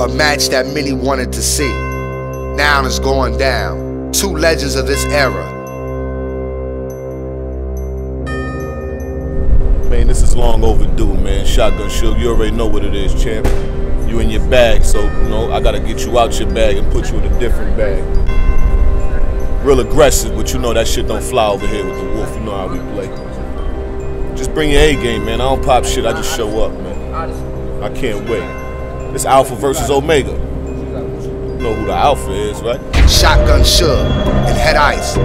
A match that many wanted to see. Now it's going down. Two legends of this era. Man, this is long overdue, man. Shotgun Suge, you already know what it is, champ. You in your bag, so, you know, I gotta get you out your bag and put you in a different bag. Real aggressive, but you know that shit don't fly over here with the Wolf. You know how we play. Just bring your A game, man. I don't pop shit, I just show up, man. I can't wait. It's Alpha versus Omega. You know who the Alpha is, right? Shotgun Suge and Head Ice.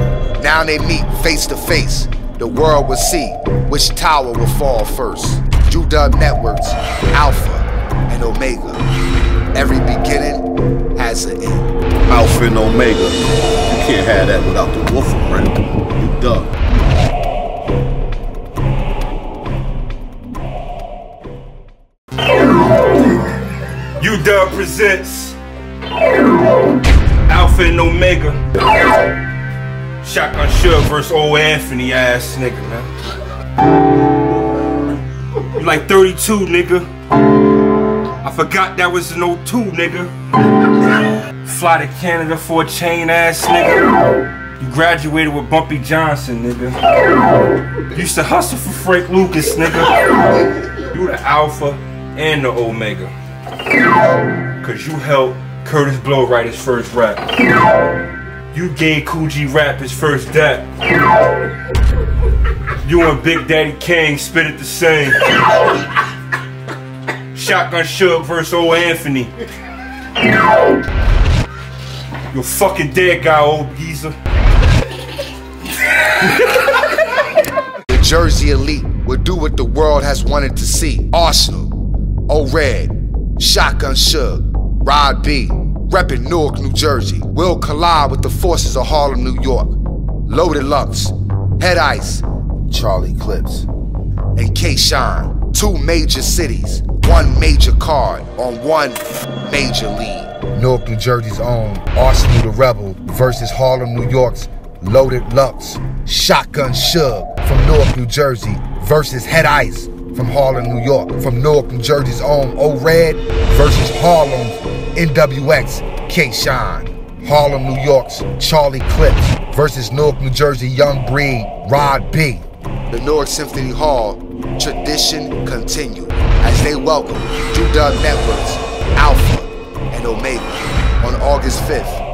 Now they meet face to face. The world will see which tower will fall first. UW Networks, Alpha and Omega. Every beginning has an end. Alpha and Omega. You can't have that without the Wolf around. UW. UW presents Alpha and Omega. Shotgun Suge versus old Anthony ass nigga, man. You like 32, nigga. I forgot that was an 02, nigga. Fly to Canada for a chain ass nigga. You graduated with Bumpy Johnson, nigga. You used to hustle for Frank Lucas, nigga. You the Alpha and the Omega. Cause you helped Curtis Blow write his first rap. You gave Coogee Rap his first dap. You and Big Daddy Kane spit it the same. Shotgun Suge versus old Anthony. You a fucking dead guy, old geezer. The Jersey Elite will do what the world has wanted to see. Arsenal, O-Red, Shotgun Suge, Rod B, reppin' Newark, New Jersey, will collide with the forces of Harlem, New York. Loaded Lux, Head Ice, Charlie Clips, and K-Shine. Two major cities, one major card on one major league. Newark, New Jersey's own Arsenal the Rebel versus Harlem, New York's Loaded Lux. Shotgun Suge from Newark, New Jersey versus Head Ice from Harlem, New York. From Newark, New Jersey's own O-Red versus Harlem's NWX K-Shine. Harlem, New York's Charlie Clips versus Newark, New Jersey Young Breed Rod B. The Newark Symphony Hall tradition continued as they welcome UW Networks, Alpha and Omega on August 5th.